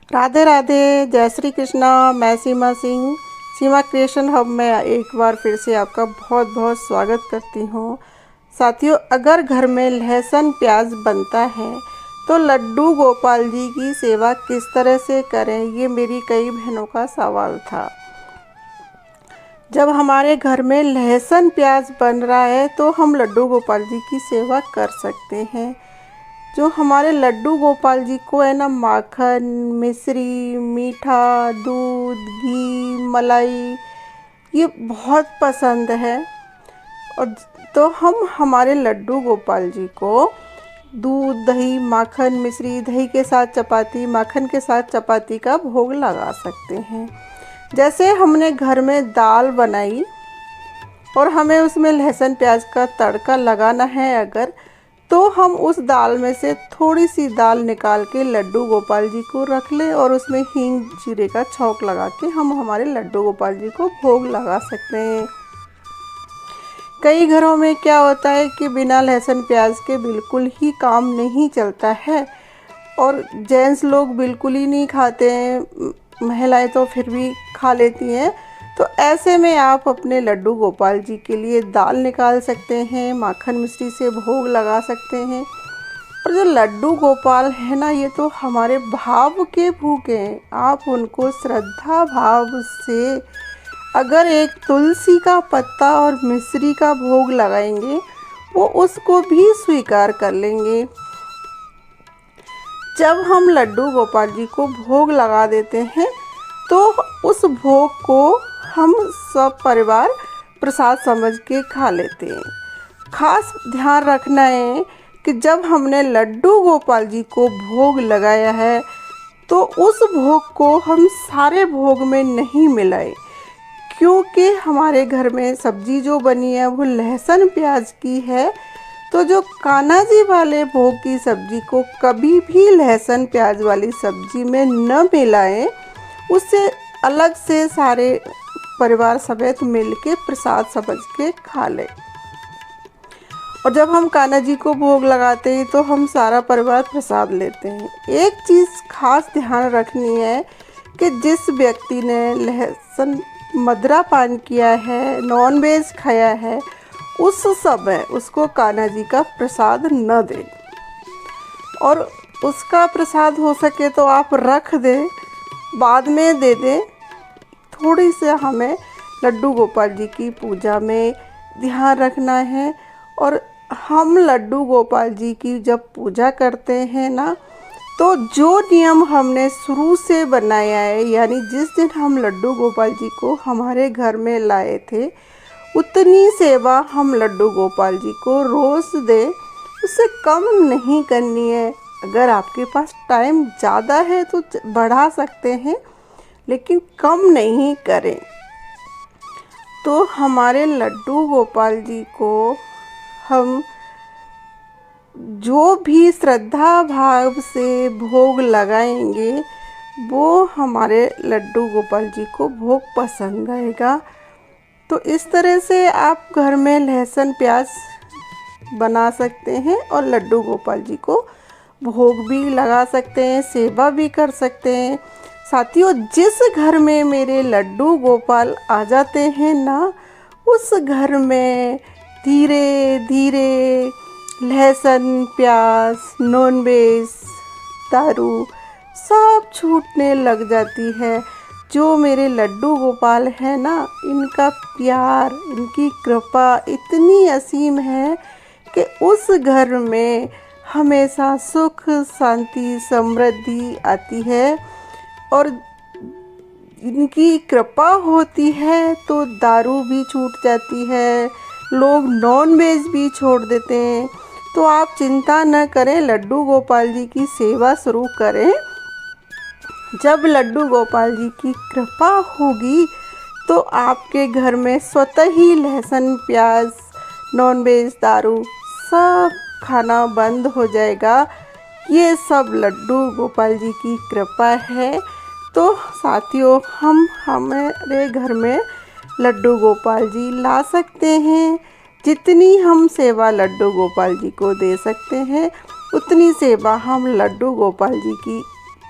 राधे राधे, जय श्री कृष्णा। मैं सीमा सिंह, सीमा creation hub में एक बार फिर से आपका बहुत बहुत स्वागत करती हूँ। साथियों, अगर घर में लहसुन प्याज बनता है तो लड्डू गोपाल जी की सेवा किस तरह से करें, ये मेरी कई बहनों का सवाल था। जब हमारे घर में लहसुन प्याज बन रहा है तो हम लड्डू गोपाल जी की सेवा कर सकते हैं। जो हमारे लड्डू गोपाल जी को है ना, माखन, मिश्री, मीठा, दूध, घी, मलाई ये बहुत पसंद है। और तो हम हमारे लड्डू गोपाल जी को दूध, दही, माखन, मिश्री, दही के साथ चपाती, माखन के साथ चपाती का भोग लगा सकते हैं। जैसे हमने घर में दाल बनाई और हमें उसमें लहसुन प्याज का तड़का लगाना है अगर, तो हम उस दाल में से थोड़ी सी दाल निकाल के लड्डू गोपाल जी को रख लें और उसमें हींग जीरे का छौंक लगा के हम हमारे लड्डू गोपाल जी को भोग लगा सकते हैं। कई घरों में क्या होता है कि बिना लहसुन प्याज के बिल्कुल ही काम नहीं चलता है और जेंट्स लोग बिल्कुल ही नहीं खाते हैं, महिलाएं तो फिर भी खा लेती हैं। तो ऐसे में आप अपने लड्डू गोपाल जी के लिए दाल निकाल सकते हैं, माखन मिश्री से भोग लगा सकते हैं। और जो लड्डू गोपाल है ना, ये तो हमारे भाव के भूखे हैं। आप उनको श्रद्धा भाव से अगर एक तुलसी का पत्ता और मिश्री का भोग लगाएंगे, वो उसको भी स्वीकार कर लेंगे। जब हम लड्डू गोपाल जी को भोग लगा देते हैं तो उस भोग को हम सब परिवार प्रसाद समझ के खा लेते हैं। खास ध्यान रखना है कि जब हमने लड्डू गोपाल जी को भोग लगाया है तो उस भोग को हम सारे भोग में नहीं मिलाएं, क्योंकि हमारे घर में सब्जी जो बनी है वो लहसुन प्याज की है। तो जो कान्हा जी वाले भोग की सब्जी को कभी भी लहसुन प्याज वाली सब्जी में न मिलाएं, उससे अलग से सारे परिवार समेत मिल के प्रसाद समझ के खा लें। और जब हम कान्हा जी को भोग लगाते हैं तो हम सारा परिवार प्रसाद लेते हैं। एक चीज़ खास ध्यान रखनी है कि जिस व्यक्ति ने लहसुन मदिरा पान किया है, नॉन वेज खाया है, उस समय उसको कान्हा जी का प्रसाद न दें और उसका प्रसाद हो सके तो आप रख दें, बाद में दे दें। थोड़ी से हमें लड्डू गोपाल जी की पूजा में ध्यान रखना है। और हम लड्डू गोपाल जी की जब पूजा करते हैं ना, तो जो नियम हमने शुरू से बनाया है, यानी जिस दिन हम लड्डू गोपाल जी को हमारे घर में लाए थे, उतनी सेवा हम लड्डू गोपाल जी को रोज़ दें, उससे कम नहीं करनी है। अगर आपके पास टाइम ज़्यादा है तो बढ़ा सकते हैं, लेकिन कम नहीं करें। तो हमारे लड्डू गोपाल जी को हम जो भी श्रद्धा भाव से भोग लगाएंगे वो हमारे लड्डू गोपाल जी को भोग पसंद आएगा। तो इस तरह से आप घर में लहसुन प्याज बना सकते हैं और लड्डू गोपाल जी को भोग भी लगा सकते हैं, सेवा भी कर सकते हैं। साथियों, जिस घर में मेरे लड्डू गोपाल आ जाते हैं ना, उस घर में धीरे धीरे लहसुन प्याज, नॉन वेज, दारू सब छूटने लग जाती है। जो मेरे लड्डू गोपाल है ना, इनका प्यार, इनकी कृपा इतनी असीम है कि उस घर में हमेशा सुख, शांति, समृद्धि आती है। और इनकी कृपा होती है तो दारू भी छूट जाती है, लोग नॉन वेज भी छोड़ देते हैं। तो आप चिंता न करें, लड्डू गोपाल जी की सेवा शुरू करें। जब लड्डू गोपाल जी की कृपा होगी तो आपके घर में स्वतः ही लहसुन प्याज, नॉन वेज, दारू सब खाना बंद हो जाएगा। ये सब लड्डू गोपाल जी की कृपा है। तो साथियों, हम हमारे घर में लड्डू गोपाल जी ला सकते हैं। जितनी हम सेवा लड्डू गोपाल जी को दे सकते हैं, उतनी सेवा हम लड्डू गोपाल जी की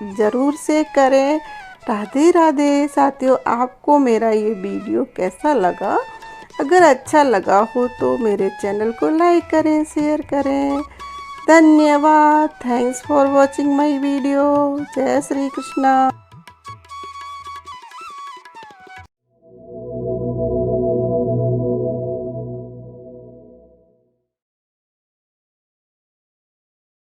ज़रूर से करें। राधे राधे साथियों, आपको मेरा ये वीडियो कैसा लगा? अगर अच्छा लगा हो तो मेरे चैनल को लाइक करें, शेयर करें। धन्यवाद। Thanks for watching my video. जय श्री कृष्णा।